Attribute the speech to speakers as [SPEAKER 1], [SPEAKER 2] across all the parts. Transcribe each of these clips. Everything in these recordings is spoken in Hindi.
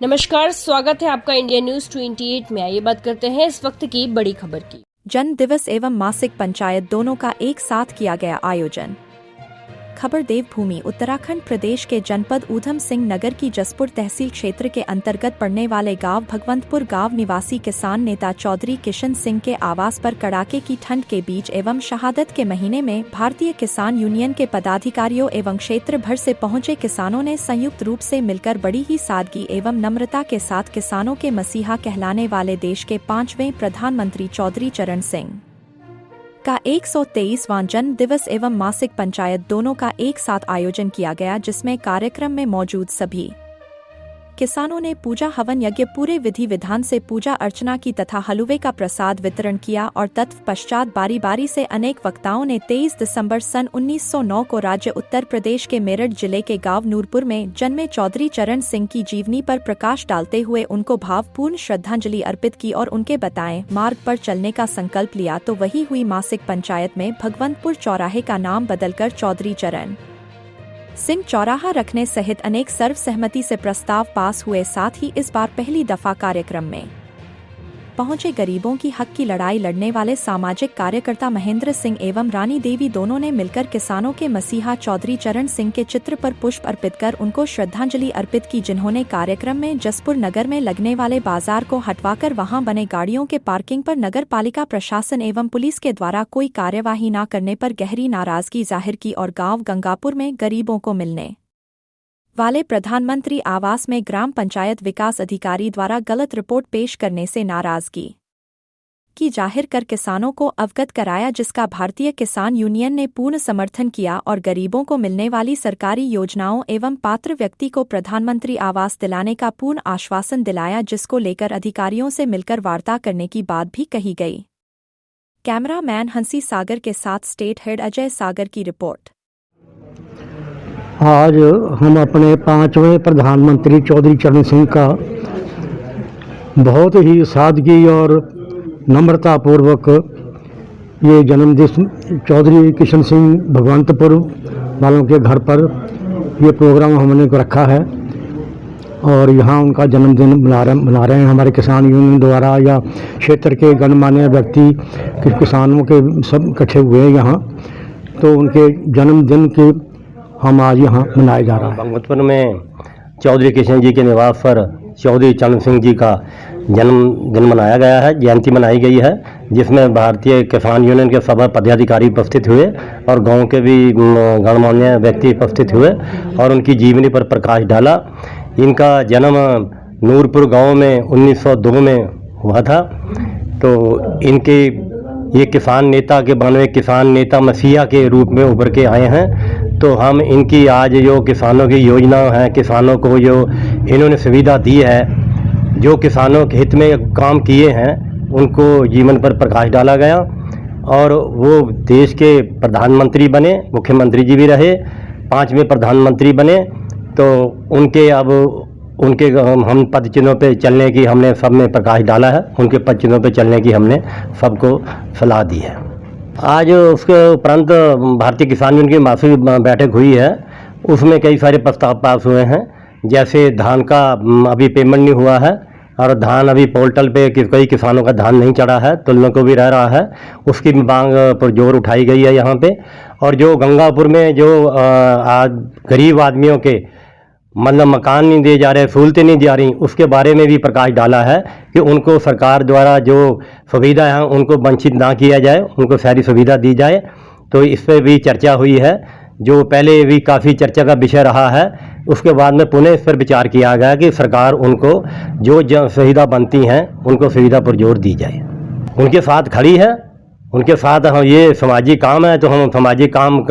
[SPEAKER 1] नमस्कार, स्वागत है आपका इंडिया न्यूज 28 में। आइए बात करते हैं इस वक्त की बड़ी खबर की।
[SPEAKER 2] जन्म दिवस एवं मासिक पंचायत दोनों का एक साथ किया गया आयोजन। खबर देवभूमि उत्तराखंड प्रदेश के जनपद ऊधम सिंह नगर की जसपुर तहसील क्षेत्र के अंतर्गत पड़ने वाले गांव भगवंतपुर गांव निवासी किसान नेता चौधरी किशन सिंह के आवास पर कड़ाके की ठंड के बीच एवं शहादत के महीने में भारतीय किसान यूनियन के पदाधिकारियों एवं क्षेत्र भर से पहुंचे किसानों ने संयुक्त रूप से मिलकर बड़ी ही सादगी एवं नम्रता के साथ किसानों के मसीहा कहलाने वाले देश के 5वें प्रधानमंत्री चौधरी चरण सिंह का 123वां जन्म दिवस एवं मासिक पंचायत दोनों का एक साथ आयोजन किया गया, जिसमें कार्यक्रम में मौजूद सभी किसानों ने पूजा हवन यज्ञ पूरे विधि विधान से पूजा अर्चना की तथा हलवे का प्रसाद वितरण किया और तत्पश्चात बारी बारी से अनेक वक्ताओं ने 23 दिसंबर सन 1909 को राज्य उत्तर प्रदेश के मेरठ जिले के गांव नूरपुर में जन्मे चौधरी चरण सिंह की जीवनी पर प्रकाश डालते हुए उनको भावपूर्ण श्रद्धांजलि अर्पित की और उनके बताएं मार्ग पर चलने का संकल्प लिया। तो वही हुई मासिक पंचायत में भगवंतपुर चौराहे का नाम बदलकर चौधरी चरण सिंह चौराहा रखने सहित अनेक सर्वसहमति से प्रस्ताव पास हुए। साथ ही इस बार पहली दफा कार्यक्रम में पहुंचे गरीबों की हक की लड़ाई लड़ने वाले सामाजिक कार्यकर्ता महेंद्र सिंह एवं रानी देवी दोनों ने मिलकर किसानों के मसीहा चौधरी चरण सिंह के चित्र पर पुष्प अर्पित कर उनको श्रद्धांजलि अर्पित की, जिन्होंने कार्यक्रम में जसपुर नगर में लगने वाले बाजार को हटवाकर वहां बने गाड़ियों के पार्किंग पर नगर पालिका प्रशासन एवं पुलिस के द्वारा कोई कार्यवाही न करने पर गहरी नाराजगी जाहिर की और गाँव गंगापुर में गरीबों को मिलने वाले प्रधानमंत्री आवास में ग्राम पंचायत विकास अधिकारी द्वारा गलत रिपोर्ट पेश करने से नाराजगी की जाहिर कर किसानों को अवगत कराया, जिसका भारतीय किसान यूनियन ने पूर्ण समर्थन किया और गरीबों को मिलने वाली सरकारी योजनाओं एवं पात्र व्यक्ति को प्रधानमंत्री आवास दिलाने का पूर्ण आश्वासन दिलाया, जिसको लेकर अधिकारियों से मिलकर वार्ता करने की बात भी कही गई। कैमरामैन हंसी सागर के साथ स्टेट हेड अजय सागर की रिपोर्ट।
[SPEAKER 3] आज हम अपने 5वें प्रधानमंत्री चौधरी चरण सिंह का बहुत ही सादगी और नम्रतापूर्वक ये जन्मदिन चौधरी किशन सिंह भगवंतपुर वालों के घर पर ये प्रोग्राम हमने रखा है और यहाँ उनका जन्मदिन मना रहे हैं हमारे किसान यूनियन द्वारा या क्षेत्र के गणमान्य व्यक्ति किसानों के सब इकट्ठे हुए हैं यहाँ। तो उनके जन्मदिन के हम आज यहाँ मनाया जा रहा है।
[SPEAKER 4] भगवंतपुर में चौधरी किशन जी के निवास पर चौधरी चरण सिंह जी का जन्मदिन मनाया गया है, जयंती मनाई गई है, जिसमें भारतीय किसान यूनियन के सभी पदाधिकारी उपस्थित हुए और गांव के भी गणमान्य व्यक्ति उपस्थित हुए और उनकी जीवनी पर प्रकाश डाला। इनका जन्म नूरपुर गांव में 1902 में हुआ था। तो इनके ये किसान नेता के बनवे किसान नेता मसीहा के रूप में उभर के आए हैं। तो हम इनकी आज जो किसानों की योजना है, किसानों को जो इन्होंने सुविधा दी है, जो किसानों के हित में काम किए हैं, उनको जीवन पर प्रकाश डाला गया और वो देश के प्रधानमंत्री बने, मुख्यमंत्री जी भी रहे, 5वें प्रधानमंत्री बने। तो उनके अब उनके हम पद चिन्हों पे चलने की हमने सब में प्रकाश डाला है, उनके पद चिन्हों पे चलने की हमने सबको सलाह दी है। आज उसके उपरांत भारतीय किसान यूनियन की मासिक बैठक हुई है, उसमें कई सारे प्रस्ताव पास हुए हैं। जैसे धान का अभी पेमेंट नहीं हुआ है और धान अभी पोर्टल पे कई किसानों का धान नहीं चढ़ा है, तुलने को भी रह रहा है, उसकी मांग पर जोर उठाई गई है यहाँ पे। और जो गंगापुर में जो आज गरीब आदमियों के मतलब मकान नहीं दिए जा रहे, सहूलतें नहीं जा रही, उसके बारे में भी प्रकाश डाला है कि उनको सरकार द्वारा जो सुविधा है उनको वंचित ना किया जाए, उनको सारी सुविधा दी जाए। तो इस पर भी चर्चा हुई है, जो पहले भी काफ़ी चर्चा का विषय रहा है। उसके बाद में पुनः इस पर विचार किया गया कि सरकार उनको जो सुविधा बनती हैं उनको सुविधा पर जोर दी जाए। उनके साथ खड़ी है, उनके साथ हम ये सामाजिक काम है, तो हम सामाजिक काम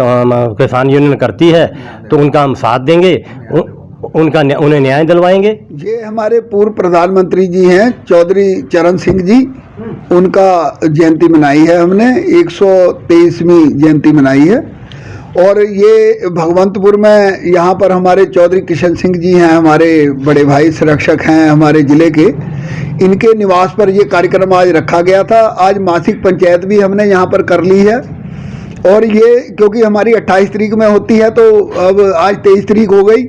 [SPEAKER 4] किसान यूनियन करती है, तो उनका हम साथ देंगे, उन्हें न्याय दिलवाएंगे।
[SPEAKER 5] ये हमारे पूर्व प्रधानमंत्री जी हैं चौधरी चरण सिंह जी, उनका जयंती मनाई है हमने, 123वीं जयंती मनाई है। और ये भगवंतपुर में यहाँ पर हमारे चौधरी किशन सिंह जी हैं, हमारे बड़े भाई संरक्षक हैं हमारे ज़िले के, इनके निवास पर ये कार्यक्रम आज रखा गया था। आज मासिक पंचायत भी हमने यहाँ पर कर ली है और ये क्योंकि हमारी 28 तारीख में होती है, तो अब आज 23 तारीख हो गई,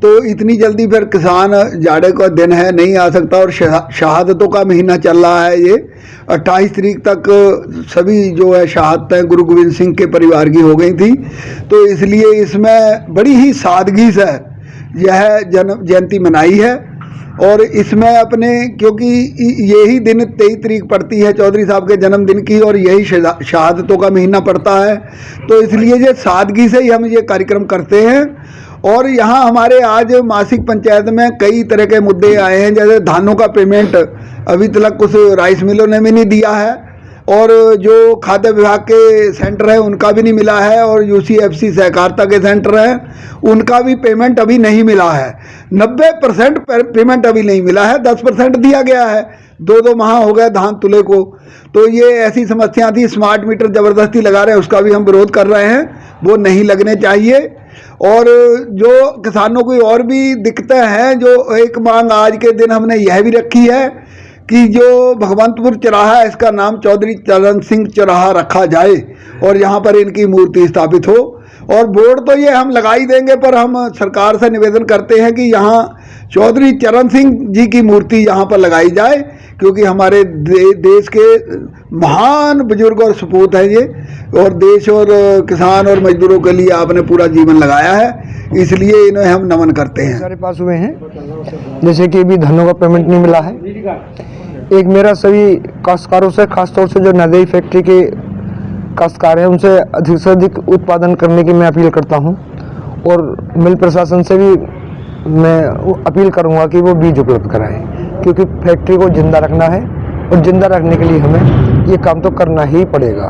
[SPEAKER 5] तो इतनी जल्दी फिर किसान जाड़े का दिन है नहीं आ सकता, और शहादतों का महीना चल रहा है। ये 28 तारीख तक सभी जो है शहादतें गुरु गोविंद सिंह के परिवार की हो गई थी, तो इसलिए इसमें बड़ी ही सादगी से यह जन्म जयंती मनाई है। और इसमें अपने, क्योंकि यही दिन 23 तारीख पड़ती है चौधरी साहब के जन्मदिन की, और यही शहादतों का महीना पड़ता है, तो इसलिए ये सादगी से ही हम ये कार्यक्रम करते हैं। और यहाँ हमारे आज मासिक पंचायत में कई तरह के मुद्दे आए हैं, जैसे धानों का पेमेंट अभी तक कुछ राइस मिलों ने भी नहीं दिया है, और जो खाद्य विभाग के सेंटर है उनका भी नहीं मिला है, और यूसीएफसी सहकारिता के सेंटर हैं उनका भी पेमेंट अभी नहीं मिला है। 90% पेमेंट अभी नहीं मिला है, 10% दिया गया है। 2 माह हो गए धान तुले को। तो ये ऐसी समस्या थी। स्मार्ट मीटर ज़बरदस्ती लगा रहे हैं, उसका भी हम विरोध कर रहे हैं, वो नहीं लगने चाहिए। और जो किसानों की और भी दिक्कतें हैं, जो एक मांग आज के दिन हमने यह भी रखी है कि जो भगवंतपुर चौराहा है, इसका नाम चौधरी चरण सिंह चौराहा रखा जाए और यहाँ पर इनकी मूर्ति स्थापित हो। और बोर्ड तो ये हम लगा ही देंगे, पर हम सरकार से निवेदन करते हैं कि यहाँ चौधरी चरण सिंह जी की मूर्ति यहाँ पर लगाई जाए, क्योंकि हमारे देश के महान बुजुर्ग और सपूत हैं ये, और देश और किसान और मजदूरों के लिए आपने पूरा जीवन लगाया है, इसलिए इन्हें हम नमन करते हैं।
[SPEAKER 6] सारे पास हुए हैं, जैसे कि अभी धानों का पेमेंट नहीं मिला है। एक मेरा सभी काश्तकारों से, खासतौर से जो नदी फैक्ट्री के काश्तकार हैं, उनसे अधिक से अधिक उत्पादन करने की मैं अपील करता हूं, और मिल प्रशासन से भी मैं अपील करूंगा कि वो बीज उपलब्ध कराएं, क्योंकि फैक्ट्री को जिंदा रखना है, और जिंदा रखने के लिए हमें ये काम तो करना ही पड़ेगा।